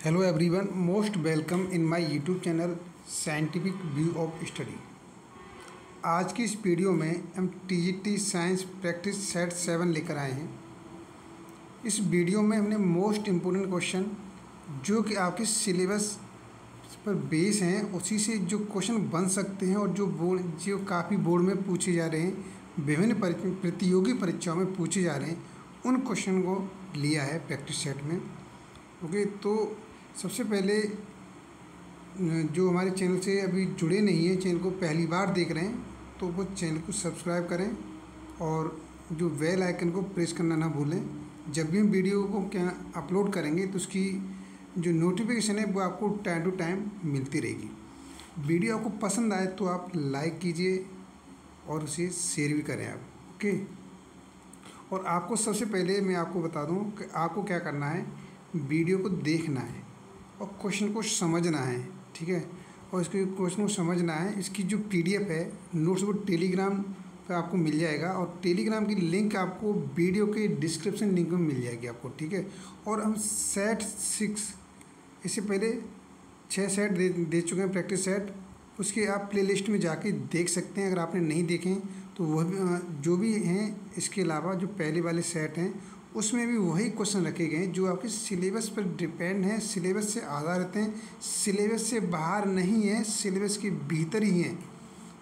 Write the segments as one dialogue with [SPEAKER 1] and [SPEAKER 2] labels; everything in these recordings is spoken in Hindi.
[SPEAKER 1] Hello everyone, most welcome in my YouTube channel scientific view of study. आज की इस वीडियो में हम टीजीटी साइंस प्रैक्टिस सेट 7 लेकर आए हैं। इस वीडियो में हमने मोस्ट इम्पोर्टेंट क्वेश्चन जो कि आपके सिलेबस पर बेस हैं उसी से जो क्वेश्चन बन सकते हैं और जो काफ़ी बोर्ड में पूछे जा रहे हैं, विभिन्न प्रतियोगी परीक्षाओं में पूछे जा रहे हैं, उन क्वेश्चन को लिया है प्रैक्टिस सेट में। ओके, तो सबसे पहले जो हमारे चैनल से अभी जुड़े नहीं हैं, चैनल को पहली बार देख रहे हैं, तो वो चैनल को सब्सक्राइब करें और जो बेल आइकन को प्रेस करना ना भूलें। जब भी हम वीडियो को अपलोड करेंगे तो उसकी जो नोटिफिकेशन है वो आपको टाइम टू टाइम मिलती रहेगी। वीडियो आपको पसंद आए तो आप लाइक कीजिए और उसे शेयर भी करें आप। ओके, और आपको सबसे पहले मैं आपको बता दूं कि आपको क्या करना है, वीडियो को देखना है और क्वेश्चन को समझना है, ठीक है। और इसके क्वेश्चन को समझना है। इसकी जो पीडीएफ है नोट्स वो टेलीग्राम पे आपको मिल जाएगा और टेलीग्राम की लिंक आपको वीडियो के डिस्क्रिप्शन लिंक में मिल जाएगी आपको, ठीक है। और हम सेट 6 इससे पहले 6 सेट दे चुके हैं प्रैक्टिस सेट, उसके आप प्लेलिस्ट में जाके देख सकते हैं। अगर आपने नहीं देखें तो वह जो भी हैं, इसके अलावा जो पहले वाले सेट हैं उसमें भी वही क्वेश्चन रखे गए हैं जो आपके सिलेबस पर डिपेंड हैं, सिलेबस से आधारित हैं, सिलेबस से बाहर नहीं है, सिलेबस के भीतर ही हैं,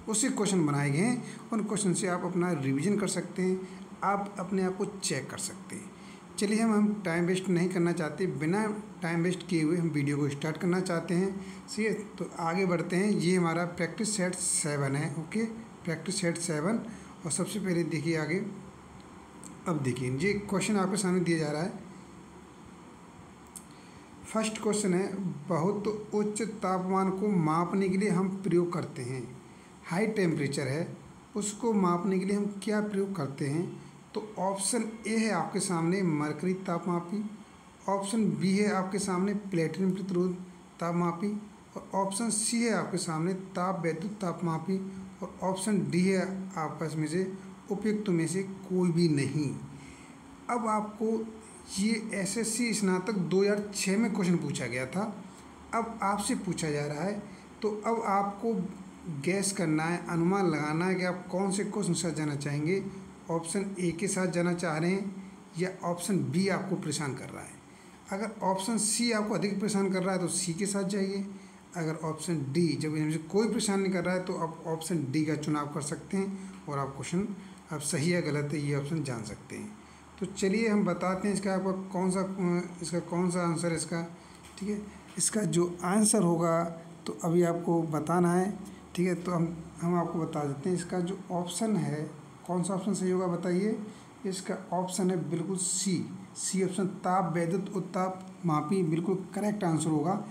[SPEAKER 1] उससे क्वेश्चन बनाए गए हैं। उन क्वेश्चन से आप अपना रिवीजन कर सकते हैं, आप अपने आप को चेक कर सकते हैं। चलिए, हम टाइम वेस्ट नहीं करना चाहते, बिना टाइम वेस्ट किए हुए हम वीडियो को स्टार्ट करना चाहते हैं। ठीक है, तो आगे बढ़ते हैं। ये हमारा प्रैक्टिस सेट 7 है। Okay, practice set 7। और सबसे पहले देखिए आगे। अब देखिए, ये क्वेश्चन आपके सामने दिया जा रहा है। फर्स्ट क्वेश्चन है, बहुत उच्च तापमान को मापने के लिए हम प्रयोग करते हैं। हाई टेम्परेचर है, उसको मापने के लिए हम क्या प्रयोग करते हैं? तो ऑप्शन ए है आपके सामने मरकरी तापमापी, ऑप्शन बी है आपके सामने प्लेटिनम प्रतिरोध तापमापी, और ऑप्शन सी है आपके सामने ताप वैद्युत तापमापी, और ऑप्शन डी है आपका इसमें से उपयुक्त में से कोई भी नहीं। अब आपको ये एसएससी स्नातक 2006 में क्वेश्चन पूछा गया था, अब आपसे पूछा जा रहा है। तो अब आपको गैस करना है, अनुमान लगाना है कि आप कौन से क्वेश्चन के साथ जाना चाहेंगे। ऑप्शन ए के साथ जाना चाह रहे हैं या ऑप्शन बी आपको परेशान कर रहा है। अगर ऑप्शन सी आपको अधिक परेशान कर रहा है तो सी के साथ जाइए। अगर ऑप्शन डी, जब इनमें से कोई परेशान नहीं कर रहा है, तो आप ऑप्शन डी का चुनाव कर सकते हैं और आप क्वेश्चन अब सही है गलत है ये ऑप्शन जान सकते हैं। तो चलिए हम बताते हैं इसका आपका कौन सा आंसर है इसका, ठीक है। इसका जो आंसर होगा तो अभी आपको बताना है, ठीक है। तो हम आपको बता देते हैं इसका जो ऑप्शन है, कौन सा ऑप्शन सही होगा बताइए। इसका ऑप्शन है बिल्कुल सी ऑप्शन, ताप वैद्युत उत्ताप मापी, बिल्कुल करेक्ट आंसर होगा।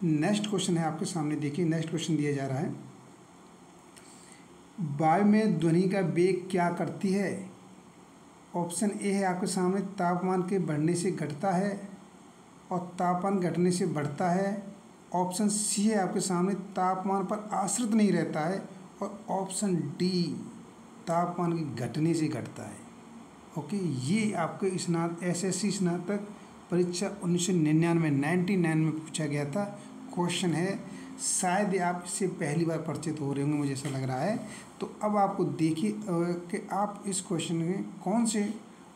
[SPEAKER 1] नेक्स्ट क्वेश्चन है आपके सामने, देखिए नेक्स्ट क्वेश्चन दिया जा रहा है। वायु में ध्वनि का वेग क्या करती है? ऑप्शन ए है आपके सामने तापमान के बढ़ने से घटता है और तापमान घटने से बढ़ता है। ऑप्शन सी है आपके सामने तापमान पर आश्रित नहीं रहता है, और ऑप्शन डी तापमान के घटने से घटता है। ओके, ये आपके एसएससी स्नातक परीक्षा 1999 में पूछा गया था क्वेश्चन है। शायद आप इससे पहली बार परिचित हो रहे होंगे, मुझे ऐसा लग रहा है। तो अब आपको देखिए कि आप इस क्वेश्चन में कौन से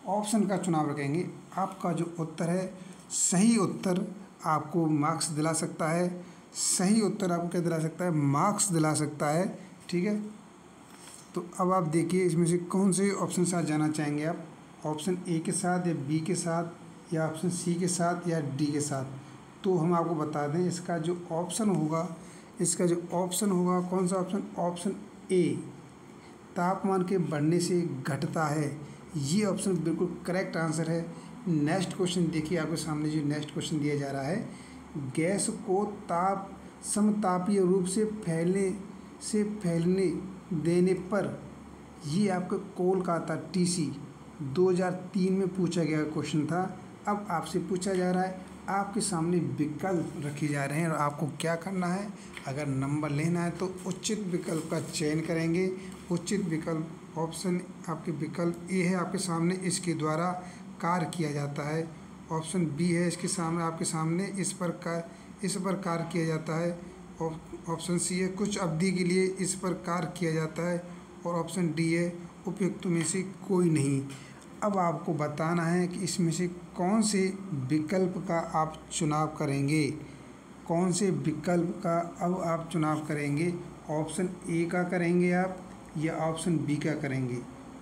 [SPEAKER 1] ऑप्शन का चुनाव रखेंगे। आपका जो उत्तर है, सही उत्तर आपको मार्क्स दिला सकता है, सही उत्तर आपको क्या दिला सकता है, मार्क्स दिला सकता है, ठीक है। तो अब आप देखिए इसमें से कौन से ऑप्शन के साथ जाना चाहेंगे आप, ऑप्शन ए के साथ या बी के साथ या ऑप्शन सी के साथ या डी के साथ। तो हम आपको बता दें इसका जो ऑप्शन होगा, कौन सा ऑप्शन, ऑप्शन ए तापमान के बढ़ने से घटता है, ये ऑप्शन बिल्कुल करेक्ट आंसर है। नेक्स्ट क्वेश्चन देखिए आपके सामने, जो नेक्स्ट क्वेश्चन दिया जा रहा है, गैस को समतापीय रूप से फैलने देने पर, ये आपका कोलकाता टीसी 2003 में पूछा गया क्वेश्चन था। अब आपसे पूछा जा रहा है, आपके सामने विकल्प रखे जा रहे हैं और आपको क्या करना है, अगर नंबर लेना है तो उचित विकल्प का चयन करेंगे। उचित विकल्प ऑप्शन आपके विकल्प ए है आपके सामने, इसके द्वारा कार्य किया जाता है ऑप्शन बी है इसके सामने आपके सामने इस पर कार्य किया जाता है। ऑप्शन सी है कुछ अवधि के लिए इस पर कार्य किया जाता है। और ऑप्शन डी है उपयुक्त में से कोई नहीं। अब आपको बताना है कि इसमें से कौन से विकल्प का आप चुनाव करेंगे, कौन से विकल्प का अब आप चुनाव करेंगे। ऑप्शन ए का करेंगे आप या ऑप्शन बी का करेंगे,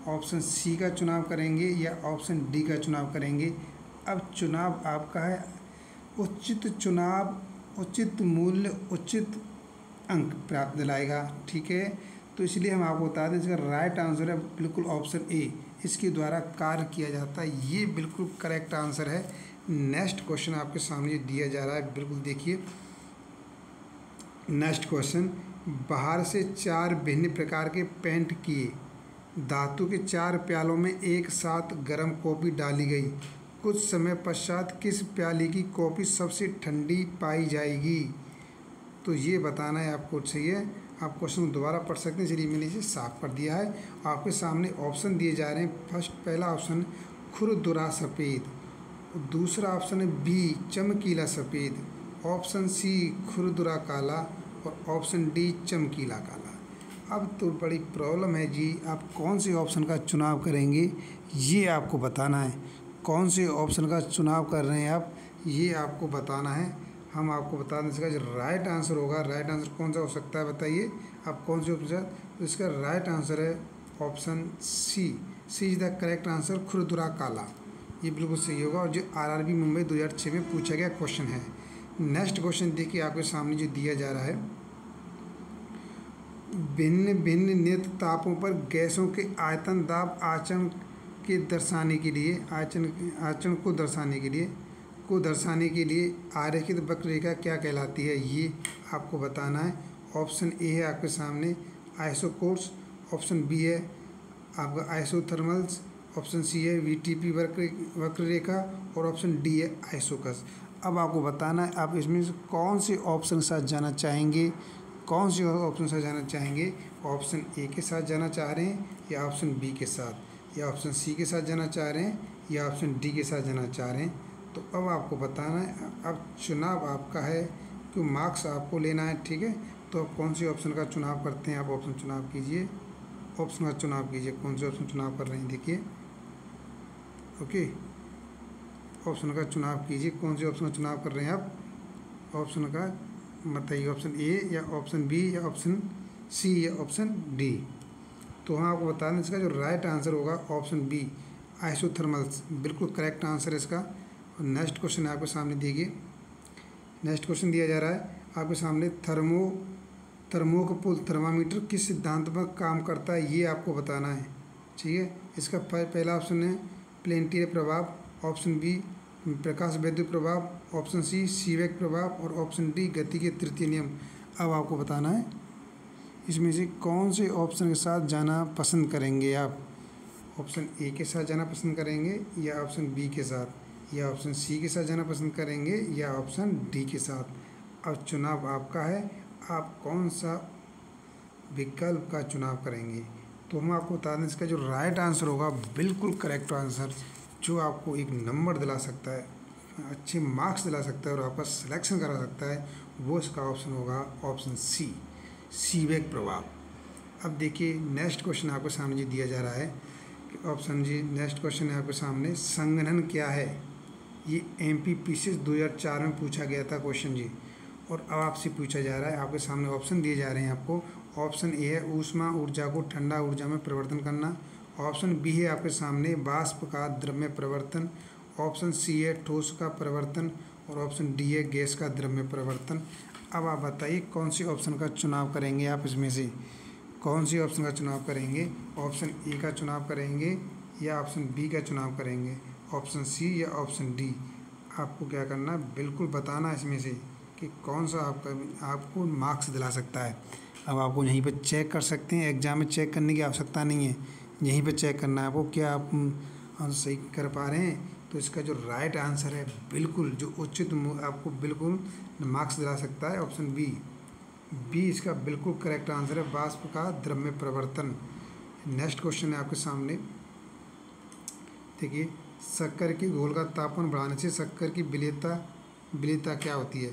[SPEAKER 1] ऑप्शन सी का चुनाव करेंगे या ऑप्शन डी का चुनाव करेंगे। अब चुनाव आपका है। उचित चुनाव उचित मूल्य उचित अंक प्राप्त दिलाएगा, ठीक है। तो इसलिए हम आपको बता दें इसका राइट आंसर है बिल्कुल ऑप्शन ए, इसके द्वारा कार्य किया जाता है। ये बिल्कुल करेक्ट आंसर है। नेक्स्ट क्वेश्चन आपके सामने दिया जा रहा है, बिल्कुल देखिए। नेक्स्ट क्वेश्चन, बाहर से 4 भिन्न प्रकार के पेंट किए धातु के 4 प्यालों में एक साथ गर्म कॉफ़ी डाली गई। कुछ समय पश्चात किस प्याली की कॉफ़ी सबसे ठंडी पाई जाएगी। तो ये बताना है आपको, चाहिए आप क्वेश्चन दोबारा पढ़ सकते हैं, इसलिए मैंने इसे साफ कर दिया है। आपके सामने ऑप्शन दिए जा रहे हैं। पहला ऑप्शन खुरदुरा सफ़ेद, दूसरा ऑप्शन है बी चमकीला सफ़ेद, ऑप्शन सी खुरदुरा काला और ऑप्शन डी चमकीला काला। अब तो बड़ी प्रॉब्लम है जी, आप कौन से ऑप्शन का चुनाव करेंगे ये आपको बताना है। कौन से ऑप्शन का चुनाव कर रहे हैं आप, ये आपको बताना है। हम आपको बता दें इसका जो राइट आंसर होगा, राइट आंसर कौन सा हो सकता है बताइए आप कौन से ऑप्शन। तो इसका राइट आंसर है option C. C is the correct answer, खुरदुरा काला। ये बिल्कुल सही होगा और जो आरआरबी मुंबई 2006 में पूछा गया क्वेश्चन है। नेक्स्ट क्वेश्चन देखिए आपके सामने जो दिया जा रहा है। भिन्न भिन्न नियत तापों पर गैसों के आयतन दाब आचरण के दर्शाने के लिए आचरण को दर्शाने के लिए आरेखित वक्ररेखा क्या कहलाती है, ये आपको बताना है। ऑप्शन ए है आपके सामने आइसोकोर्स, ऑप्शन बी है आपका आइसोथर्मल्स, ऑप्शन सी है वीटीपी वक्ररेखा और ऑप्शन डी है आइसोकस। अब आपको बताना है आप इसमें से कौन से ऑप्शन के साथ जाना चाहेंगे, कौन से ऑप्शन से जाना चाहेंगे। ऑप्शन ए के साथ जाना चाह रहे हैं या ऑप्शन बी के साथ, या ऑप्शन सी के साथ जाना चाह रहे हैं या ऑप्शन डी के साथ जाना चाह रहे हैं। तो अब आपको बताना है, अब चुनाव आपका है कि मार्क्स आपको लेना है, ठीक है। तो आप कौन से ऑप्शन का चुनाव करते हैं, आप ऑप्शन चुनाव कीजिए, ऑप्शन का चुनाव कीजिए, कौन से ऑप्शन चुनाव कर रहे हैं देखिए। ओके, ऑप्शन का चुनाव कीजिए, कौन से ऑप्शन का चुनाव कर रहे हैं आप, ऑप्शन का बताइए, ऑप्शन ए या ऑप्शन बी या ऑप्शन सी या ऑप्शन डी। तो हम आपको बता दें इसका जो राइट आंसर होगा ऑप्शन बी आइसोथर्मल्स, बिल्कुल करेक्ट आंसर है इसका। और नेक्स्ट क्वेश्चन आपके सामने देखिए। नेक्स्ट क्वेश्चन दिया जा रहा है आपके सामने, थर्मोकपल थर्मामीटर किस सिद्धांत पर काम करता है, ये आपको बताना है, ठीक है। इसका पहला ऑप्शन है प्लेनेटरी प्रभाव, ऑप्शन बी प्रकाश वैद्युत प्रभाव, ऑप्शन सी सीवेक प्रभाव और ऑप्शन डी गति के तृतीय नियम। अब आपको बताना है इसमें से कौन से ऑप्शन के साथ जाना पसंद करेंगे आप। ऑप्शन ए के साथ जाना पसंद करेंगे या ऑप्शन बी के साथ या ऑप्शन सी के साथ जाना पसंद करेंगे या ऑप्शन डी के साथ। अब चुनाव आपका है, आप कौन सा विकल्प का चुनाव करेंगे। तो हम आपको बता दें इसका जो राइट आंसर होगा बिल्कुल करेक्ट आंसर, जो आपको एक नंबर दिला सकता है, अच्छे मार्क्स दिला सकता है और आपका सिलेक्शन करा सकता है, वो इसका ऑप्शन होगा ऑप्शन सी सीवेक प्रभाव। अब देखिए नेक्स्ट क्वेश्चन आपके सामने जी दिया जा रहा है कि ऑप्शन जी नेक्स्ट क्वेश्चन है आपके सामने, संघनन क्या है। ये एमपीपीसी 2004 में पूछा गया था क्वेश्चन जी, और अब आपसे पूछा जा रहा है। आपके सामने ऑप्शन दिए जा रहे हैं आपको। ऑप्शन ए है ऊष्मा ऊर्जा को ठंडा ऊर्जा में परिवर्तन करना, ऑप्शन बी है आपके सामने वाष्प का द्रव में परिवर्तन, ऑप्शन सी है ठोस का परिवर्तन और ऑप्शन डी है गैस का द्रव में परिवर्तन। अब आप बताइए कौन सी ऑप्शन का चुनाव करेंगे आप, इसमें से कौन सी ऑप्शन का चुनाव करेंगे। ऑप्शन ए का चुनाव करेंगे या ऑप्शन बी का चुनाव करेंगे, ऑप्शन सी या ऑप्शन डी। आपको क्या करना, बिल्कुल बताना इसमें से कि कौन सा आपको मार्क्स दिला सकता है। अब आपको यहीं पर चेक कर सकते हैं, एग्ज़ाम में चेक करने की आवश्यकता नहीं है, यहीं पे चेक करना है आपको क्या आप सही कर पा रहे हैं। तो इसका जो राइट आंसर है बिल्कुल जो उचित आपको बिल्कुल मार्क्स दिला सकता है ऑप्शन बी इसका बिल्कुल करेक्ट आंसर है, वाष्प का द्रव में परिवर्तन। नेक्स्ट क्वेश्चन है आपके सामने देखिए, शक्कर के घोल का तापमान बढ़ाने से शक्कर की विलेयता क्या होती है?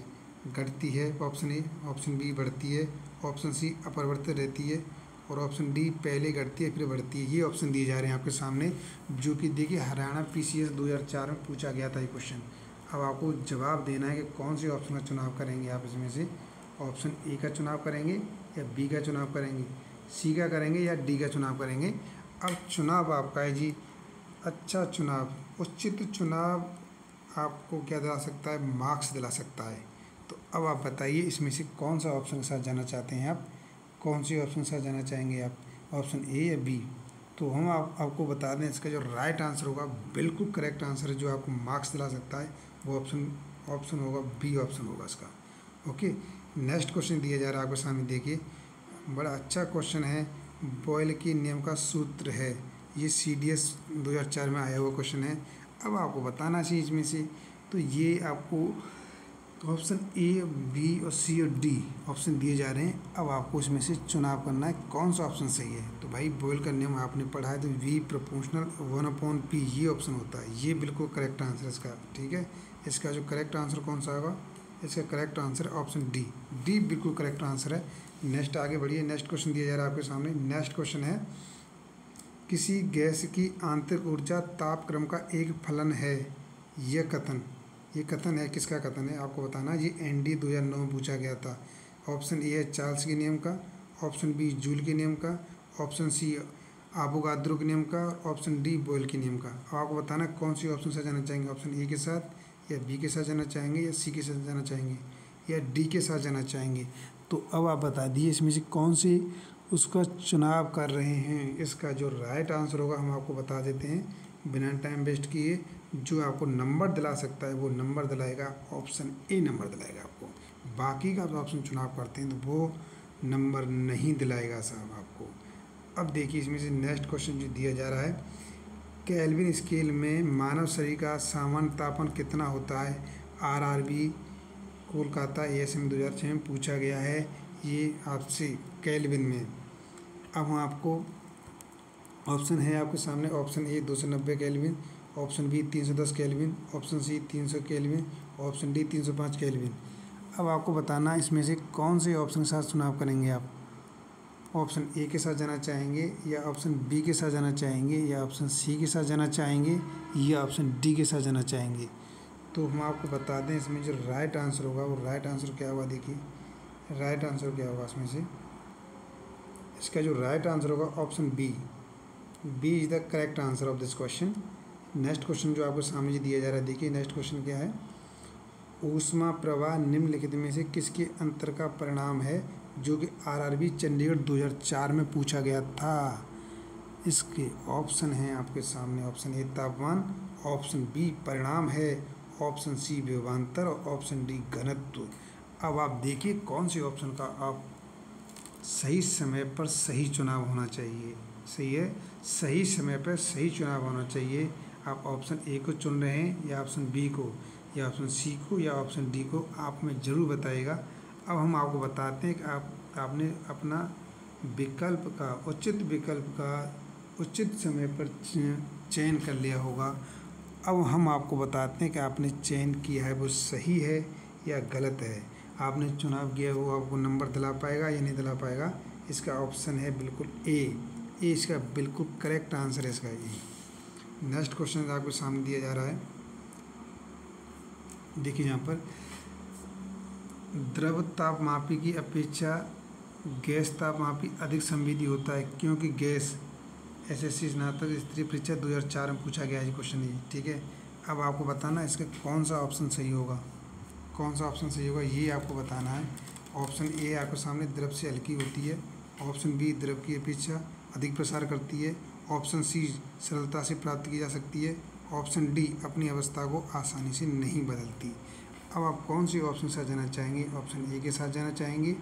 [SPEAKER 1] घटती है। Option A. ऑप्शन बी बढ़ती है। ऑप्शन सी अपरिवर्तित रहती है। और ऑप्शन डी पहले घटती है फिर बढ़ती है। ये ऑप्शन दिए जा रहे हैं आपके सामने, जो कि देखिए हरियाणा PCS 2004 में पूछा गया था ये क्वेश्चन। अब आपको जवाब देना है कि कौन से ऑप्शन का चुनाव करेंगे आप इसमें से। ऑप्शन ए का चुनाव करेंगे या बी का चुनाव करेंगे, सी का करेंगे या डी का चुनाव करेंगे। अब चुनाव आपका है जी, अच्छा चुनाव, उचित चुनाव आपको क्या दिला सकता है? मार्क्स दिला सकता है। तो अब आप बताइए इसमें से कौन सा ऑप्शन के साथ जाना चाहते हैं आप? कौन सी ऑप्शन के साथ जाना चाहेंगे आप? ऑप्शन ए या बी? तो हम आपको बता दें, इसका जो राइट आंसर होगा, बिल्कुल करेक्ट आंसर है, जो आपको मार्क्स दिला सकता है, वो ऑप्शन होगा बी ऑप्शन होगा इसका। ओके, नेक्स्ट क्वेश्चन दिया जा रहा है आपके सामने, देखिए बड़ा अच्छा क्वेश्चन है। बॉयल के नियम का सूत्र है, ये CDS 2004 में आया हुआ क्वेश्चन है। अब आपको बताना चाहिए इसमें से, तो ये आपको ऑप्शन ए, बी और सी और डी ऑप्शन दिए जा रहे हैं। अब आपको इसमें से चुनाव करना है कौन सा ऑप्शन सही है। तो भाई बॉयल का नियम आपने पढ़ा है, तो V प्रोपोर्शनल 1/P ये ऑप्शन होता है, ये बिल्कुल करेक्ट आंसर है इसका। ठीक है, इसका जो करेक्ट आंसर कौन सा होगा? इसका correct answer option D. D बिल्कुल करेक्ट आंसर है। नेक्स्ट आगे बढ़िए, नेक्स्ट क्वेश्चन दिया जा रहा है आपके सामने। नेक्स्ट क्वेश्चन है, किसी गैस की आंतरिक ऊर्जा तापक्रम का एक फलन है। यह कथन है, किसका कथन है आपको बताना। ये ND 2009 में पूछा गया था। ऑप्शन ए है चार्ल्स के नियम का, ऑप्शन बी जूल के नियम का, ऑप्शन सी आवोगाद्रो के नियम का, ऑप्शन डी बॉयल के नियम का। अब आपको बताना कौन सी ऑप्शन से जाना चाहेंगे। ऑप्शन ए के साथ या बी के साथ जाना चाहेंगे या सी के साथ जाना चाहेंगे या डी के साथ जाना चाहेंगे। तो अब आप बता दिए इसमें से कौन सी उसका चुनाव कर रहे हैं। इसका जो राइट आंसर होगा हम आपको बता देते हैं बिना टाइम वेस्ट किए। जो आपको नंबर दिला सकता है वो नंबर दिलाएगा, ऑप्शन ए नंबर दिलाएगा आपको। बाकी का ऑप्शन चुनाव करते हैं तो वो नंबर नहीं दिलाएगा साहब आपको। अब देखिए इसमें से नेक्स्ट क्वेश्चन जो दिया जा रहा है, केल्विन स्केल में मानव शरीर का सामान्य तापमान कितना होता है? RRB कोलकाता ASM 2006 में पूछा गया है ये आपसे केल्विन में। अब हम आपको ऑप्शन है आपके सामने, option A 290 kelvin, option B 310 kelvin, option C 300 kelvin, option D 305 kelvin. अब आपको बताना इसमें से कौन से ऑप्शन के साथ चुनाव करेंगे आप। ऑप्शन ए के साथ जाना चाहेंगे या ऑप्शन बी के साथ जाना चाहेंगे या ऑप्शन सी के साथ जाना चाहेंगे या ऑप्शन डी के साथ जाना चाहेंगे। तो हम आपको बता दें इसमें जो राइट आंसर होगा वो राइट आंसर क्या होगा। देखिए राइट आंसर क्या होगा इसमें से, इसका जो राइट आंसर होगा option B. B is the correct answer of this question. Next question जो आपको सामने दिया जा रहा है, देखिए नेक्स्ट क्वेश्चन क्या है। ऊष्मा प्रवाह निम्नलिखित में से किसके अंतर का परिणाम है, जो कि RRB चंडीगढ़ 2004 में पूछा गया था। इसके ऑप्शन हैं आपके सामने, ऑप्शन ए तापमान, ऑप्शन बी परिणाम है, ऑप्शन सी विभवांतर और ऑप्शन डी घनत्व। अब आप देखिए कौन से ऑप्शन का आप सही समय पर सही चुनाव होना चाहिए। सही है, सही समय पर सही चुनाव होना चाहिए। आप ऑप्शन ए को चुन रहे हैं या ऑप्शन बी को या ऑप्शन सी को या ऑप्शन डी को, आप में ज़रूर बताइएगा। अब हम आपको बताते हैं कि आपने अपना विकल्प का उचित समय पर चयन कर लिया होगा। अब हम आपको बताते हैं कि आपने चयन किया है वो सही है या गलत है। आपने चुनाव किया वो आपको नंबर दिला पाएगा या नहीं दिला पाएगा। इसका ऑप्शन है बिल्कुल ए इसका बिल्कुल करेक्ट आंसर है इसका ए। नेक्स्ट क्वेश्चन आपके सामने दिया जा रहा है, देखिए यहाँ पर द्रव तापमापी की अपेक्षा गैस तापमापी अधिक संवेदी होता है, क्योंकि गैस SSC स्नातक स्त्री परीक्षा 2004 में पूछा गया है क्वेश्चन ये। ठीक है, अब आपको बताना इसका कौन सा ऑप्शन सही होगा, कौन सा ऑप्शन सही होगा ये आपको बताना है। ऑप्शन ए आपके सामने द्रव से हल्की होती है, ऑप्शन बी द्रव की अपेक्षा अधिक प्रसार करती है, ऑप्शन सी सरलता से प्राप्त की जा सकती है, ऑप्शन डी अपनी अवस्था को आसानी से नहीं बदलती। अब आप कौन सी ऑप्शन के साथ जाना चाहेंगे, ऑप्शन ए के साथ जाना चाहेंगे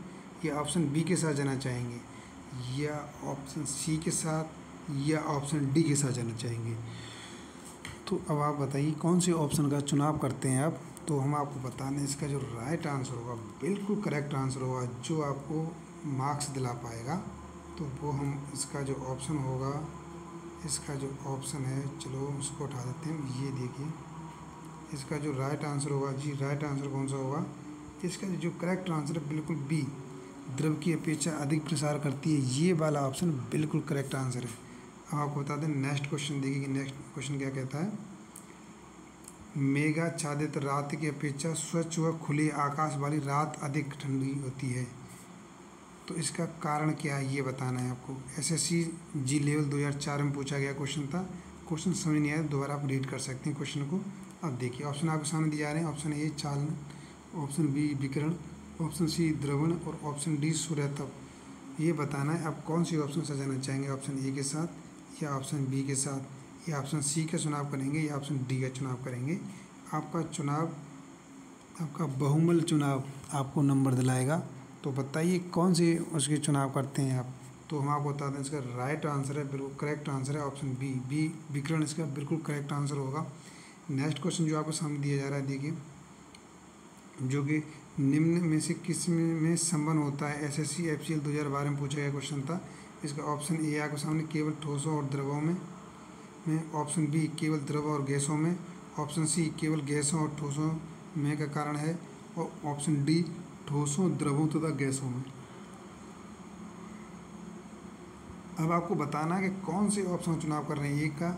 [SPEAKER 1] या ऑप्शन बी के साथ जाना चाहेंगे या ऑप्शन सी के साथ या ऑप्शन डी के साथ जाना चाहेंगे। तो अब आप बताइए कौन से ऑप्शन का चुनाव करते हैं आप। तो हम आपको बता दें इसका जो राइट आंसर होगा बिल्कुल करेक्ट आंसर होगा, जो आपको मार्क्स दिला पाएगा। तो वो हम इसका जो ऑप्शन होगा इसका जो ऑप्शन है, चलो उसको उठा देते हैं। ये देखिए, इसका जो राइट आंसर होगा जी, राइट आंसर कौन सा होगा? इसका जो करेक्ट आंसर है बिल्कुल बी, द्रव की अपेक्षा अधिक प्रसार करती है, ये वाला ऑप्शन बिल्कुल करेक्ट आंसर है। अब आपको बता दें नेक्स्ट क्वेश्चन, देखिए कि नेक्स्ट क्वेश्चन क्या कहता है। मेघाच्छादित रात की अपेक्षा स्वच्छ व खुले आकाश वाली रात अधिक ठंडी होती है, तो इसका कारण क्या है ये बताना है आपको। एसएससी जी लेवल 2004 में पूछा गया क्वेश्चन था। क्वेश्चन समझ नहीं आया दोबारा आप रीड कर सकते हैं क्वेश्चन को। अब देखिए ऑप्शन आपके सामने दिए जा रहे हैं। ऑप्शन ए चालन, ऑप्शन बी विकिरण, ऑप्शन सी द्रवण और ऑप्शन डी सूर्यतप। ये बताना है आप कौन सी ऑप्शन से जाना चाहेंगे, ऑप्शन ए के साथ या ऑप्शन बी के साथ या ऑप्शन सी का चुनाव करेंगे या ऑप्शन डी का चुनाव करेंगे। आपका चुनाव, आपका बहुमूल्य चुनाव आपको नंबर दिलाएगा। तो बताइए कौन सी उसके चुनाव करते हैं आप। तो हम आपको बता दें इसका राइट आंसर है, बिल्कुल करेक्ट आंसर है ऑप्शन बी, बी विकिरण इसका बिल्कुल करेक्ट आंसर होगा। नेक्स्ट क्वेश्चन जो आपको सामने दिया जा रहा है, देखिए जो कि निम्न में से किस में संबंध होता है। एसएससी एफसीएल 2012 में पूछा गया क्वेश्चन था। इसका ऑप्शन ए आपके सामने केवल ठोसों और द्रवों में, ऑप्शन बी केवल द्रव और गैसों में, ऑप्शन सी केवल गैसों और ठोसों में का कारण है, और ऑप्शन डी ठोसों, द्रवों तथा गैसों में। अब आपको बताना है कि कौन से ऑप्शन का चुनाव कर रहे हैं, ए का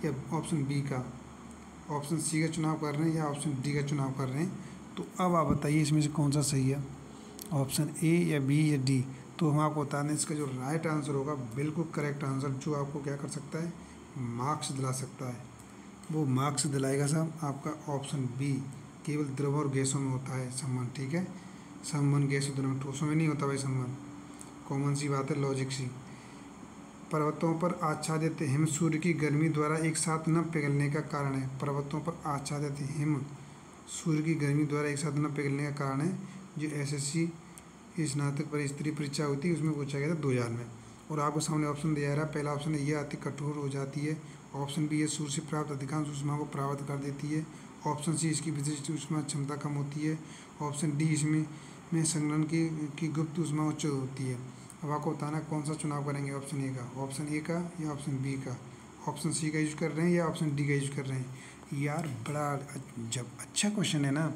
[SPEAKER 1] या ऑप्शन बी का, ऑप्शन सी का चुनाव कर रहे हैं या ऑप्शन डी का चुनाव कर रहे हैं। तो अब आप बताइए इसमें से कौन सा सही है, ऑप्शन ए या बी या डी। तो हम आपको बता दें इसका जो राइट आंसर होगा बिल्कुल करेक्ट आंसर, जो आपको क्या कर सकता है, मार्क्स दिला सकता है। वो मार्क्स दिलाएगा साहब आपका ऑप्शन बी, केवल द्रव और गैसों में होता है संबंध। ठीक है, संबंध गैसों द्रव ठोसों में नहीं होता भाई संबंध, कॉमन सी बात है, लॉजिक सी। पर्वतों पर आच्छादित हिम सूर्य की गर्मी द्वारा एक साथ न पिघलने का कारण है। पर्वतों पर आच्छादित हिम सूर्य की गर्मी द्वारा एक साथ न पिघलने का कारण है। जो एसएससी स्नातक पर स्तरीय परीक्षा होती है उसमें पूछा गया था 2000 में। और आपको सामने ऑप्शन दिया रहा है। पहला ऑप्शन है यह अति कठोर हो जाती है, ऑप्शन बी ये सूर्य से प्राप्त अधिकांश ऊष्मा को परावर्तित कर देती है, ऑप्शन सी इसकी विशिष्ट ऊष्मा क्षमता कम होती है, ऑप्शन डी इसमें संघनन की गुप्त ऊष्मा उच्च होती है। अब आपको बताना कौन सा चुनाव करेंगे, ऑप्शन ए का, ऑप्शन ए का या ऑप्शन बी का, ऑप्शन सी का यूज कर रहे हैं या ऑप्शन डी का यूज कर रहे हैं। यार बड़ा जब अच्छा क्वेश्चन है ना,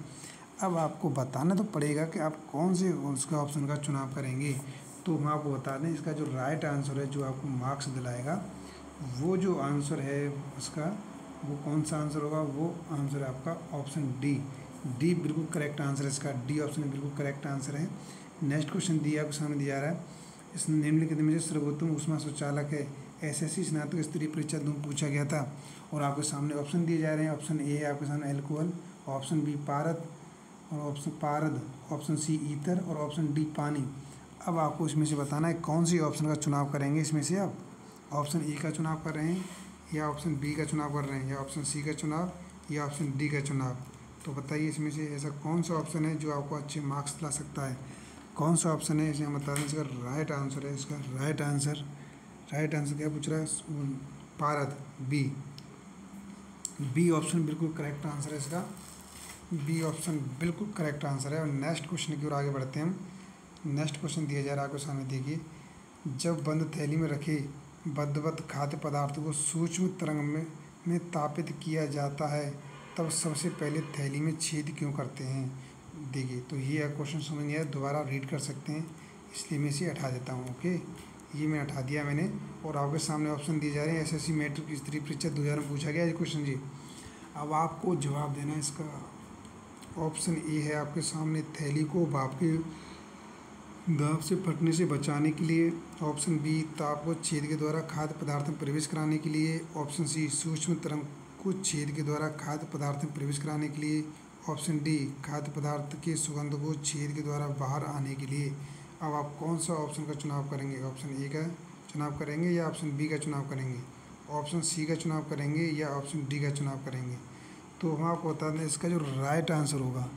[SPEAKER 1] अब आपको बताना तो पड़ेगा कि आप कौन से उसका ऑप्शन का चुनाव करेंगे। तो हम आपको बता दें इसका जो राइट आंसर है, जो आपको मार्क्स दिलाएगा, वो जो आंसर है उसका, वो कौन सा आंसर होगा, वो आंसर है आपका ऑप्शन डी। डी बिल्कुल करेक्ट आंसर है इसका, डी ऑप्शन बिल्कुल करेक्ट आंसर है। नेक्स्ट क्वेश्चन दिया आपके सामने दिया रहा है। इस निम्नलिखित में से सर्वोत्तम ऊष्मा संचालक है। एसएससी स्नातक स्तरीय परीक्षा 2 पूछा गया था। और आपके सामने ऑप्शन दिए जा रहे हैं। ऑप्शन ए आपके सामने एल्कोहल, ऑप्शन बी पारद और ऑप्शन सी ईथर और ऑप्शन डी पानी। अब आपको इसमें से बताना है कौन सी ऑप्शन का चुनाव करेंगे। इसमें से आप ऑप्शन ए का चुनाव कर रहे हैं या ऑप्शन बी का चुनाव कर रहे हैं या ऑप्शन सी का चुनाव या ऑप्शन डी का चुनाव। तो बताइए इसमें से ऐसा कौन सा ऑप्शन है जो आपको अच्छे मार्क्स ला सकता है, कौन सा ऑप्शन है, इसे हम बता दें। इसका राइट आंसर है, इसका राइट आंसर क्या पूछ रहा है, पारद, बी ऑप्शन बिल्कुल करेक्ट आंसर है इसका, बी ऑप्शन बिल्कुल करेक्ट आंसर है। और नेक्स्ट क्वेश्चन की ओर आगे बढ़ते हैं हम। नेक्स्ट क्वेश्चन दिया जा रहा है आपको सामने, देखिए जब बंद थैली में रखे बद्धवत खाद्य पदार्थ को सूक्ष्म तरंग में तापित किया जाता है तब सबसे पहले थैली में छेद क्यों करते हैं। देखिए तो ये क्वेश्चन समझ नहीं आया, दोबारा रीड कर सकते हैं, इसलिए मैं इसे हटा देता हूँ। ओके, ये मैं हटा दिया मैंने। और आपके सामने ऑप्शन दिए जा रहे हैं। एसएससी मैट्रिक स्तरीय परीक्षा 2000 में पूछा गया ये क्वेश्चन जी। अब आपको जवाब देना है इसका। ऑप्शन ए है आपके सामने, थैली को भाप से फटने से बचाने के लिए, ऑप्शन बी ताप को छेद के द्वारा खाद्य पदार्थ में प्रवेश कराने के लिए, ऑप्शन सी सूक्ष्म तरंग को छेद के द्वारा खाद्य पदार्थ में प्रवेश कराने के लिए, ऑप्शन डी खाद्य पदार्थ के सुगंध को छेद के द्वारा बाहर आने के लिए। अब आप कौन सा ऑप्शन का चुनाव करेंगे, ऑप्शन ए का चुनाव करेंगे या ऑप्शन बी का चुनाव करेंगे, ऑप्शन सी का चुनाव करेंगे या ऑप्शन डी का चुनाव करेंगे। तो हम आपको बता दें इसका जो राइट आंसर होगा,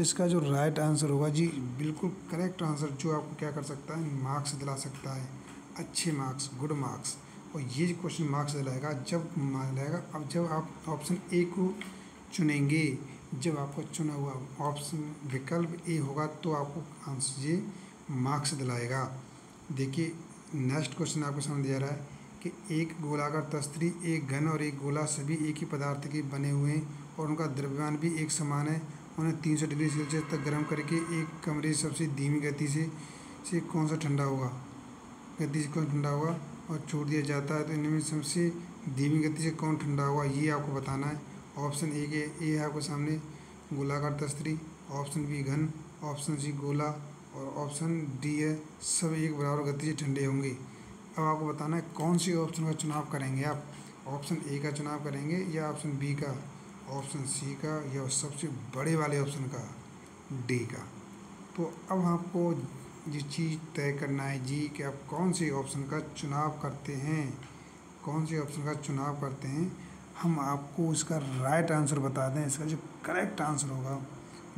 [SPEAKER 1] इसका जो राइट आंसर होगा जी बिल्कुल करेक्ट आंसर, जो आपको क्या कर सकता है, मार्क्स दिला सकता है, अच्छे मार्क्स, गुड मार्क्स। और ये क्वेश्चन मार्क्स दिलाएगा जब दिलाएगा अब जब आप ऑप्शन ए को चुनेंगे, जब आपको चुना हुआ ऑप्शन विकल्प ए होगा तो आपको आंसर ये मार्क्स दिलाएगा। देखिए नेक्स्ट क्वेश्चन आपके सामने दिया रहा है। कि एक गोलाकार तस्तरी, एक घन और एक गोला सभी एक ही पदार्थ के बने हुए हैं और उनका द्रव्यमान भी एक समान है। उन्हें 300 डिग्री सेल्सियस तक गर्म करके एक कमरे सबसे धीमी गति से कौन सा ठंडा होगा, गति से कौन ठंडा होगा और छोड़ दिया जाता है, तो इनमें सबसे धीमी गति से कौन ठंडा होगा ये आपको बताना है। ऑप्शन ए है आपके सामने गोलाकार तस्तरी, ऑप्शन बी घन, ऑप्शन सी गोला और ऑप्शन डी है सब एक बराबर गति से ठंडे होंगे। अब आपको बताना है कौन सी ऑप्शन का चुनाव करेंगे आप, ऑप्शन ए का चुनाव करेंगे या ऑप्शन बी का, ऑप्शन सी का या सबसे बड़े वाले ऑप्शन का डी का। तो अब आपको ये चीज़ तय करना है जी कि आप कौन से ऑप्शन का चुनाव करते हैं, कौन से ऑप्शन का चुनाव करते हैं। हम आपको इसका राइट आंसर बता दें, इसका जो करेक्ट आंसर होगा,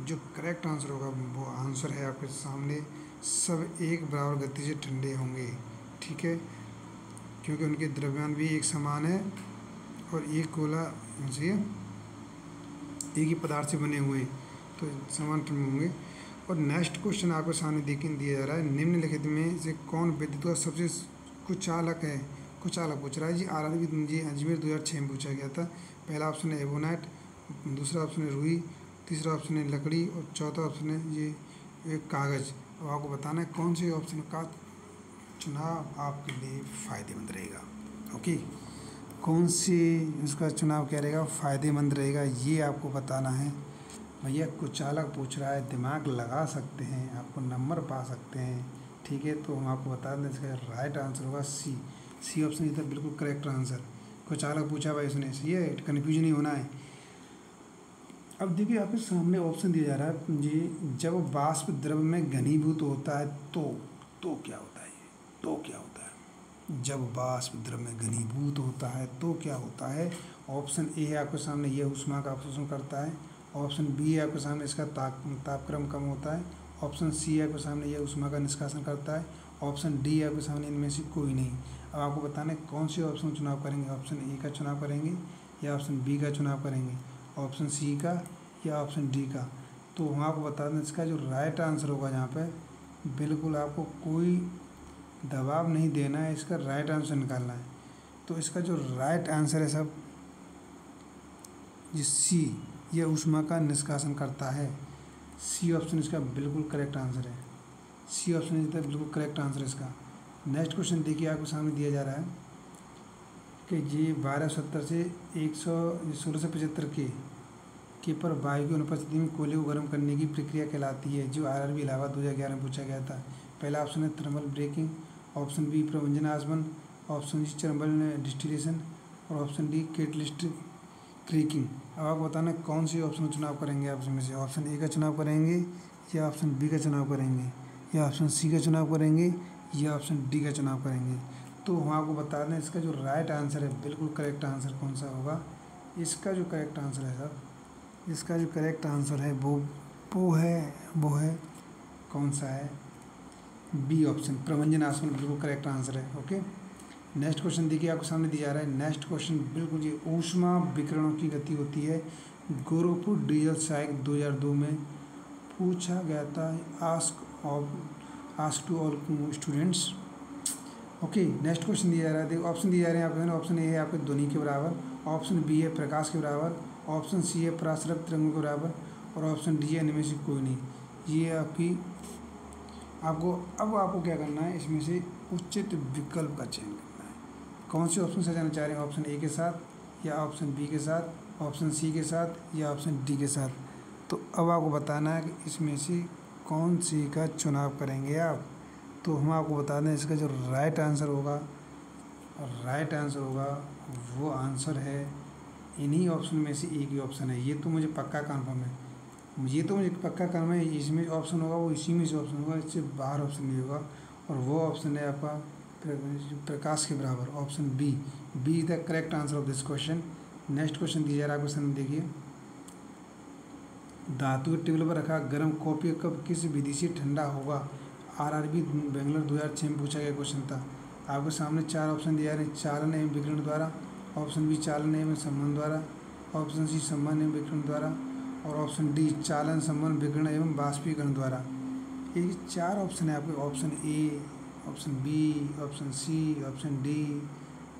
[SPEAKER 1] जो करेक्ट आंसर होगा वो आंसर है आपके सामने, सब एक बराबर गति से ठंडे होंगे, ठीक है, क्योंकि उनके द्रव्यमान भी एक समान है और एक गोला से एक ही पदार्थ से बने हुए हैं तो समान ठंडे होंगे। और नेक्स्ट क्वेश्चन आपके सामने दिया जा रहा है, निम्नलिखित में से कौन विद्युत का सबसे कुचालक है, कुचालक पूछ रहा है जी। RRB जी अजमेर 2006 में पूछा गया था। पहला ऑप्शन है एबोनाइट, दूसरा ऑप्शन है रुई, तीसरा ऑप्शन है लकड़ी और चौथा ऑप्शन है ये कागज़। अब आपको बताना है कौन से ऑप्शन का चुनाव आपके लिए फ़ायदेमंद रहेगा। ओके, कौन सी इसका चुनाव क्या रहेगा, फ़ायदेमंद रहेगा, ये आपको बताना है। भैया कुचालक पूछ रहा है, दिमाग लगा सकते हैं, आपको नंबर पा सकते हैं, ठीक है। तो हम आपको बता दें इसका राइट आंसर होगा सी ऑप्शन इधर बिल्कुल करेक्ट आंसर। कुचालक पूछा भाई उसने, सही है, कन्फ्यूजन नहीं होना है। अब देखिए आपके सामने ऑप्शन दिया जा रहा है जी, जब वाष्प द्रव में घनीभूत होता है तो क्या होता है, तो क्या होता है, जब वाष्प द्रव में घनीभूत होता है तो क्या होता है। ऑप्शन ए है आपके सामने, यह ऊष्मा का अवशोषण करता है। ऑप्शन बी है आपके सामने, इसका तापक्रम कम होता है। ऑप्शन सी है आपके सामने, यह ऊष्मा का निष्कासन करता है। ऑप्शन डी है आपके सामने, इनमें से कोई नहीं। अब आपको बताना है कौन से ऑप्शन का चुनाव करेंगे, ऑप्शन ए का चुनाव करेंगे या ऑप्शन बी का चुनाव करेंगे, ऑप्शन सी का या ऑप्शन डी का। तो हम आपको बता दें इसका जो राइट आंसर होगा, यहाँ पे बिल्कुल आपको कोई दबाव नहीं देना है, इसका राइट आंसर निकालना है। तो इसका जो राइट आंसर है सब जी सी, यह ऊष्मा का निष्कासन करता है। सी ऑप्शन इसका बिल्कुल करेक्ट आंसर है, सी ऑप्शन इसका बिल्कुल करेक्ट आंसर है इसका। नेक्स्ट क्वेश्चन देखिए आपके सामने दिया जा रहा है कि जी 1270 से 1675 के पर वायु की अनुपस्थिति में कोयले को गर्म करने की प्रक्रिया कहलाती है, जो RRB इलाहाबाद 2011 में पूछा गया था। पहला ऑप्शन है थर्मल ब्रेकिंग, ऑप्शन बी प्रवंजन आसवन, ऑप्शन सी चरबल डिस्टिलेशन और ऑप्शन डी कैटलिस्ट क्रैकिंग। अब आपको बताना कौन सी ऑप्शन का चुनाव करेंगे आप इसमें से, ऑप्शन ए का चुनाव करेंगे या ऑप्शन बी का चुनाव करेंगे या ऑप्शन सी का चुनाव करेंगे या ऑप्शन डी का चुनाव करेंगे। तो हम आपको बता दें इसका जो राइट आंसर है, बिल्कुल करेक्ट आंसर कौन सा होगा। इसका जो करेक्ट आंसर है सर, इसका जो करेक्ट आंसर है वो है कौन सा है, बी ऑप्शन प्रवंजन आसवन बिल्कुल करेक्ट आंसर है। ओके, नेक्स्ट क्वेश्चन देखिए आपके सामने दिया जा रहा है। नेक्स्ट क्वेश्चन बिल्कुल ये ऊष्मा विकिरणों की गति होती है, गोरखपुर डीजल साइक 2002 में पूछा गया था। Ask to all students. Okay, next question दिया जा रहा है, देखो ऑप्शन दिए जा रहे हैं आपके। ऑप्शन ए है आपके ध्वनि के बराबर, ऑप्शन बी है प्रकाश के बराबर, ऑप्शन सी है पराश्रय तरंगों के बराबर और ऑप्शन डी है इनमें से कोई नहीं। ये आपको क्या करना है, इसमें से उचित विकल्प का चयन करना है। कौन से ऑप्शन से जाना चाह रहे हैं, ऑप्शन ए के साथ या ऑप्शन बी के साथ, ऑप्शन सी के साथ या ऑप्शन डी के साथ। तो अब आपको बताना है कि इसमें से कौन सी का चुनाव करेंगे आप। तो हम आपको बता दें इसका जो राइट आंसर होगा वो आंसर है इन्हीं ऑप्शन में से एक ही ऑप्शन है। ये तो मुझे पक्का कन्फर्म है, इसमें ऑप्शन होगा वो इसी में से ऑप्शन होगा, इससे बाहर ऑप्शन नहीं होगा। और वो ऑप्शन है आपका प्रकाश के बराबर, option B is the correct answer of this question. Next question दिया जा रहा है, क्वेश्चन देखिए। धातु के टेबल पर रखा गर्म कॉफी कप किस विधि से ठंडा होगा। RRB बेंगलोर 2006 में पूछा गया क्वेश्चन था। आपके सामने 4 ऑप्शन दिया रहे, चालन एवं विकिरण द्वारा, ऑप्शन बी चालन एवं संबंध द्वारा, ऑप्शन सी संबंध एवं विकिरण द्वारा और ऑप्शन डी चालन संबंध विकिरण एवं बाष्पीकरण द्वारा। ये 4 ऑप्शन है आपके, option A, option B, option C, option D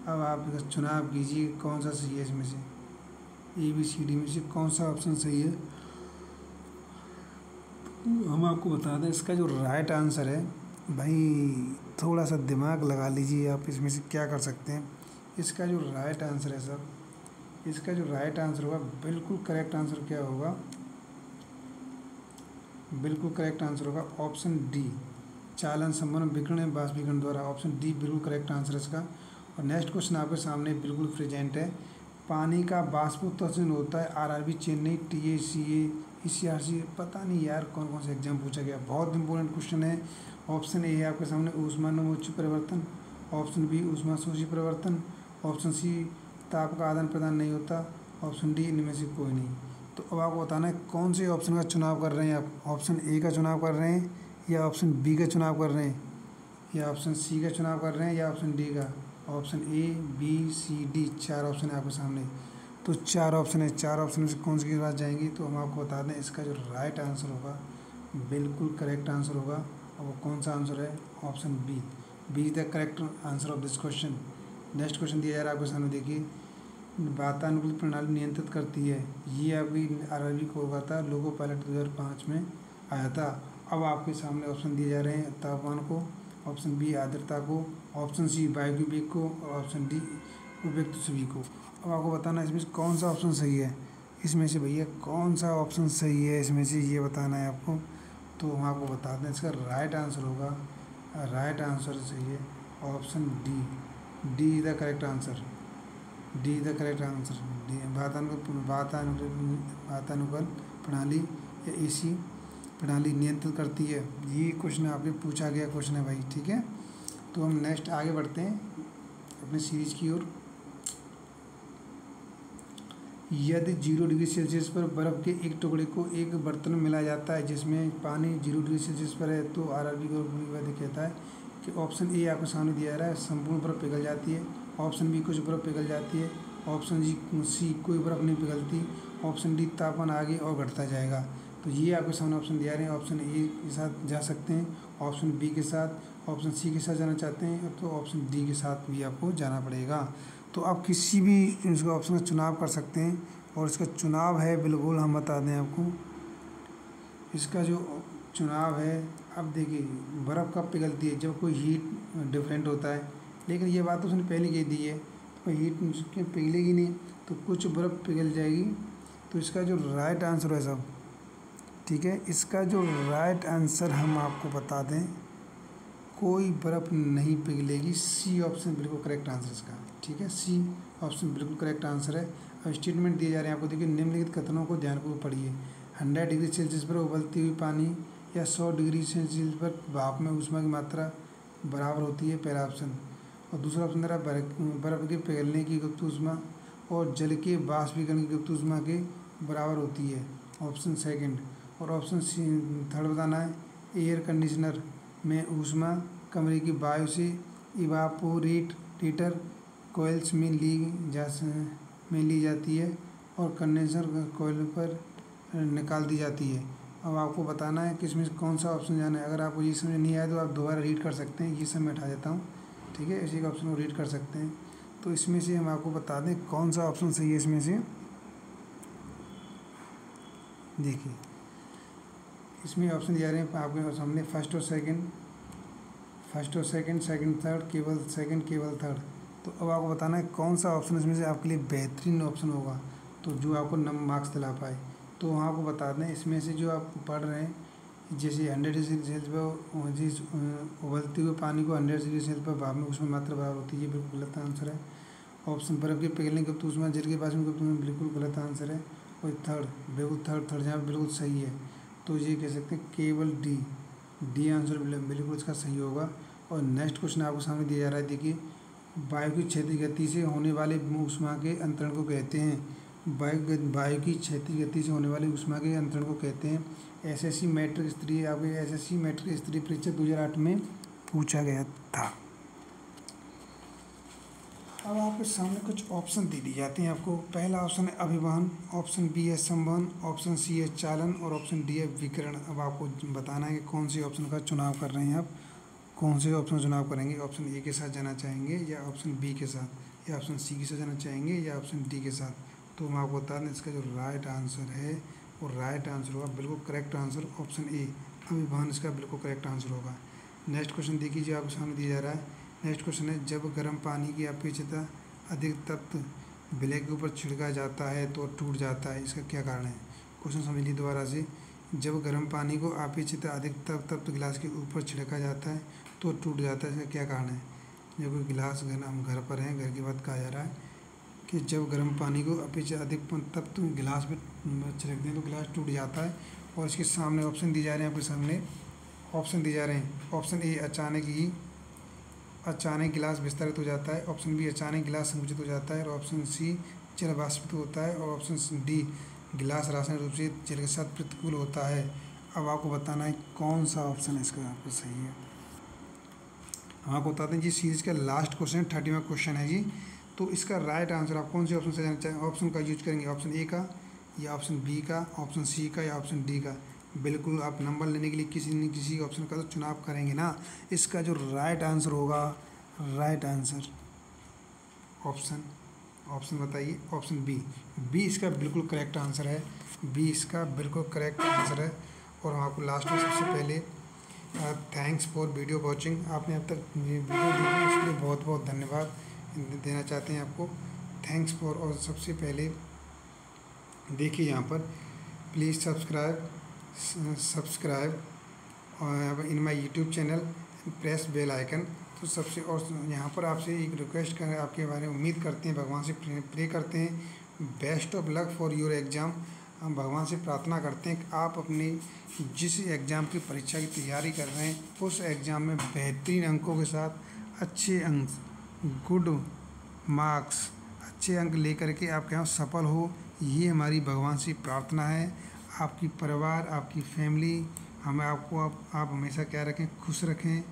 [SPEAKER 1] अब आप इसका चुनाव कीजिए कौन सा सही है इसमें से, ABCD में से कौन सा ऑप्शन सही है। हम आपको बता दें इसका जो राइट आंसर है भाई, थोड़ा सा दिमाग लगा लीजिए आप, इसमें से क्या कर सकते हैं। इसका जो राइट आंसर है सर, इसका जो राइट आंसर होगा, बिल्कुल करेक्ट आंसर क्या होगा, बिल्कुल करेक्ट आंसर होगा ऑप्शन डी, चालन संबंध विकिरण बाष्पीकरण द्वारा। ऑप्शन डी बिल्कुल करेक्ट आंसर है इसका। और नेक्स्ट क्वेश्चन आपके सामने बिल्कुल प्रेजेंट है, पानी का वाष्पोत्सर्जन होता है RRB चेन्नई, TACA, ECRC, पता नहीं यार कौन कौन से एग्जाम पूछा गया, बहुत इंपॉर्टेंट क्वेश्चन है। ऑप्शन ए है आपके सामने ऊष्मागतिज परिवर्तन, ऑप्शन बी ऊष्माशोषी परिवर्तन, ऑप्शन सी ताप का आदान प्रदान नहीं होता, ऑप्शन डी इनमें से कोई नहीं। तो अब आपको बताना है कौन से ऑप्शन का चुनाव कर रहे हैं आप, ऑप्शन ए का चुनाव कर रहे हैं या ऑप्शन बी का चुनाव कर रहे हैं या ऑप्शन सी का चुनाव कर रहे हैं या ऑप्शन डी का। ऑप्शन ABCD 4 ऑप्शन है आपके सामने। तो 4 ऑप्शन है, 4 ऑप्शन में से कौन सी की बात जाएंगी, तो हम आपको बता दें इसका जो राइट आंसर होगा, बिल्कुल करेक्ट आंसर होगा, और वो कौन सा आंसर है, option B is the correct answer of this question. Next question दिया जा रहा है आपके सामने, देखिए वातानुकूलित प्रणाली नियंत्रित करती है, ये आपकी RRB को हुआ था, लोगो पायलट 2005 में आया था। अब आपके सामने ऑप्शन दिए जा रहे हैं तापमान को, ऑप्शन बी आर्द्रता को, ऑप्शन सी वायु के वेग को, और ऑप्शन डी उपयुक्त सभी को। अब आपको बताना है इसमें से कौन सा ऑप्शन सही है, इसमें से भैया कौन सा ऑप्शन सही है इसमें से, ये बताना है आपको। तो हम आपको बता दें इसका राइट आंसर होगा, राइट आंसर सही है option D is the correct answer, D is the correct answer. D वातानुकूल प्रणाली या AC प्रणाली नियंत्रित करती है, ये क्वेश्चन आपके पूछा गया क्वेश्चन है भाई, ठीक है। तो हम नेक्स्ट आगे बढ़ते हैं अपने सीरीज की ओर। यदि 0 डिग्री सेल्सियस पर बर्फ़ के एक टुकड़े को एक बर्तन में मिलाया जाता है जिसमें पानी 0 डिग्री सेल्सियस पर है, तो RRB को कहता है कि ऑप्शन ए आपके सामने दिया जा रहा है संपूर्ण बर्फ़ पिघल जाती है, ऑप्शन बी कुछ बर्फ़ पिघल जाती है, ऑप्शन सी कोई बर्फ़ नहीं पिघलती, ऑप्शन डी तापमान आगे और घटता जाएगा। तो ये आपके सामने ऑप्शन दिया रहे हैं, ऑप्शन ए के साथ जा सकते हैं, ऑप्शन बी के साथ, ऑप्शन सी के साथ जाना चाहते हैं तो ऑप्शन डी के साथ भी आपको जाना पड़ेगा। तो आप किसी भी इसका ऑप्शन का चुनाव कर सकते हैं, और इसका चुनाव है बिल्कुल हम बता दें आपको, इसका जो चुनाव है, अब देखिए बर्फ़ कब पिघलती है, जब कोई हीट डिफरेंट होता है, लेकिन ये बात तो उसने पहले कह दी है, कोई हीट उसके पिघलेगी नहीं तो कुछ बर्फ़ पिघल जाएगी। तो इसका जो राइट आंसर है सब, ठीक है, इसका जो राइट आंसर हम आपको बता दें, कोई बर्फ़ नहीं पिघलेगी, सी ऑप्शन बिल्कुल करेक्ट आंसर इसका, ठीक है, सी ऑप्शन बिल्कुल करेक्ट आंसर है। अब स्टेटमेंट दिए जा रहे हैं आपको, देखिए निम्नलिखित कथनों को ध्यानपूर्वक पढ़िए। 100 डिग्री सेल्सियस पर उबलती हुई पानी या 100 डिग्री सेल्सियस पर भाप में ऊष्मा की मात्रा बराबर होती है, पहला ऑप्शन। और दूसरा ऑप्शन दे रहा है बर्फ़ के पिघलने की गुप्त ऊष्मा और जल के वाष्पीकरण की गुप्त ऊष्मा के बराबर होती है, ऑप्शन सेकंड। और ऑप्शन सी थर्ड बताना है, एयर कंडीशनर में ऊष्मा कमरे की वायु से इवापोरेटर कोयल्स में ली जाती है और कंडेंसर कोयल पर निकाल दी जाती है। अब आपको बताना है कि इसमें कौन सा ऑप्शन जाना है। अगर आपको ये समझ नहीं आया तो आप दोबारा रीड कर सकते हैं, ये सब मैं उठा देता हूँ, ठीक है, इसी का ऑप्शन को रीड कर सकते हैं। तो इसमें से हम आपको बता दें कौन सा ऑप्शन सही है इसमें से। देखिए इसमें ऑप्शन दिया रहे हैं आपके सामने, फर्स्ट और सेकंड, सेकंड थर्ड, केवल सेकंड, केवल थर्ड। तो अब आपको बताना है कौन सा ऑप्शन इसमें से आपके लिए बेहतरीन ऑप्शन होगा, तो जो आपको मार्क्स दिला पाए। तो वहाँ आपको बता दें इसमें से जो आप पढ़ रहे हैं, जैसे 100 डिग्री सेल्सियस पर जिस उबलते हुए पानी को 100 डिग्री सेल्सियस पर भाप में उसमें मात्रा बराबर होती है, ये बिल्कुल गलत आंसर है। ऑप्शन बर्फ़ के पिघलने गुप्त ऊष्मा जल के पास में गुप्त ऊष्मा, बिल्कुल गलत आंसर है। और थर्ड जहाँ बिल्कुल सही है, तो ये कह सकते हैं केवल डी आंसर बिल्कुल इसका सही होगा। और नेक्स्ट क्वेश्चन आपके सामने दिया जा रहा है, देखिए वायु की क्षैतिज गति से होने वाले ऊष्मा के अंतरण को कहते हैं, वायु की क्षैतिज गति से होने वाली ऊष्मा के अंतरण को कहते हैं। SSC मैट्रिक स्तरीय आपके SSC मैट्रिक स्तरीय परीक्षा 2008 में पूछा गया था। अब आपके सामने कुछ ऑप्शन दे दी जाते हैं आपको। पहला ऑप्शन है अभिवहन, ऑप्शन बी है संवहन, ऑप्शन सी है चालन और ऑप्शन डी है विकिरण। अब आपको बताना है कि कौन से ऑप्शन का चुनाव कर रहे हैं आप, कौन से ऑप्शन का चुनाव करेंगे, ऑप्शन ए के साथ जाना चाहेंगे या ऑप्शन बी के साथ। या ऑप्शन सी के साथ जाना चाहेंगे या ऑप्शन डी के साथ। तो मैं आपको बता दें इसका जो राइट आंसर है वो राइट आंसर होगा, बिल्कुल करेक्ट आंसर ऑप्शन ए, अभिभान इसका बिल्कुल करेक्ट आंसर होगा। नेक्स्ट क्वेश्चन देखिए जो आपके सामने दिया जा रहा है। नेक्स्ट क्वेश्चन है, जब गर्म पानी की अपेक्षिता अधिक तप्त ब्लैक के ऊपर छिड़का जाता है तो टूट जाता है, इसका क्या कारण है। क्वेश्चन समझ लीजिए दोबारा से। जब गर्म पानी को अपेक्षित अधिक तप्त गिलास के ऊपर छिड़का जाता है तो टूट जाता है, इसका क्या कारण है। जब कोई गिलास हम घर पर हैं, घर की बात कहा जा रहा है कि जब गर्म पानी को अपेक्षित अधिक तप्त गिलास में छिड़क दें तो गिलास टूट जाता है। और इसके सामने ऑप्शन दिए जा रहे हैं, आपके सामने ऑप्शन दिए जा रहे हैं। ऑप्शन ए, अचानक गिलास विस्तारित हो जाता है। ऑप्शन बी, अचानक गिलास संकुचित हो जाता है। और ऑप्शन सी, जल वाष्पित होता है। और ऑप्शन डी, गिलास रासायनिक रूप से जल के साथ प्रतिकूल होता है। अब आपको बताना है कौन सा ऑप्शन है इसका आपको सही है। हम आपको बताते हैं जी, सीरीज का लास्ट क्वेश्चन 30वां क्वेश्चन है जी। तो इसका राइट आंसर आप कौन से ऑप्शन से जाना चाहें, ऑप्शन का यूज करेंगे, ऑप्शन ए का या ऑप्शन बी का, ऑप्शन सी का या ऑप्शन डी का। बिल्कुल आप नंबर लेने के लिए किसी न किसी ऑप्शन का तो चुनाव करेंगे ना। इसका जो राइट आंसर होगा, राइट आंसर ऑप्शन बताइए, ऑप्शन बी इसका बिल्कुल करेक्ट आंसर है। बी इसका बिल्कुल करेक्ट आंसर है। और हम आपको लास्ट में सबसे पहले थैंक्स फॉर वीडियो वॉचिंग, आपने अब तक ये वीडियो देखी इसके लिए बहुत बहुत धन्यवाद देना चाहते हैं आपको, थैंक्स फॉर। और सबसे पहले देखिए यहाँ पर please subscribe in my YouTube channel, press bell icon. तो सबसे और यहाँ पर आपसे एक रिक्वेस्ट करें, आपके बारे में उम्मीद करते हैं, भगवान से प्रे करते हैं best of luck for your exam. हम भगवान से प्रार्थना करते हैं कि आप अपने जिस एग्ज़ाम की परीक्षा की तैयारी कर रहे हैं उस एग्ज़ाम में बेहतरीन अंकों के साथ अच्छे अंक, गुड मार्क्स, अच्छे अंक लेकर के आपके यहाँ सफल हो, ये हमारी भगवान से प्रार्थना है। आपकी परिवार, आपकी फैमिली, हमें आपको आप हमेशा क्या रखें, खुश रखें।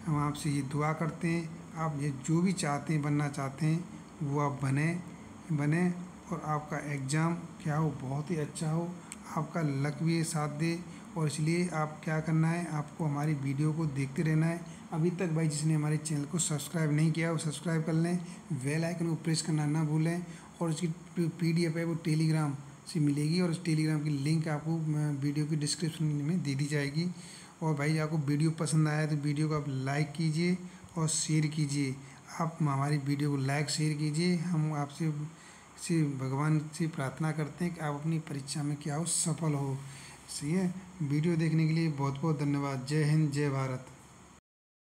[SPEAKER 1] हम आपसे ये दुआ करते हैं, आप ये जो भी चाहते हैं, बनना चाहते हैं, वो आप बने और आपका एग्ज़ाम क्या हो, बहुत ही अच्छा हो, आपका लक भी साथ दे। और इसलिए आप क्या करना है, आपको हमारी वीडियो को देखते रहना है। अभी तक भाई जिसने हमारे चैनल को सब्सक्राइब नहीं किया वो सब्सक्राइब कर लें, बेल आइकन को प्रेस करना ना भूलें। और इसकी PDF है वो टेलीग्राम से मिलेगी और उस टेलीग्राम की लिंक आपको वीडियो की डिस्क्रिप्शन में दे दी जाएगी। और भाई आपको वीडियो पसंद आया तो वीडियो को आप लाइक कीजिए और शेयर कीजिए। आप हमारी वीडियो को लाइक शेयर कीजिए। हम आपसे भगवान से प्रार्थना करते हैं कि आप अपनी परीक्षा में क्या हो, सफल हो। सही है। वीडियो देखने के लिए बहुत बहुत धन्यवाद। जय हिंद, जय भारत।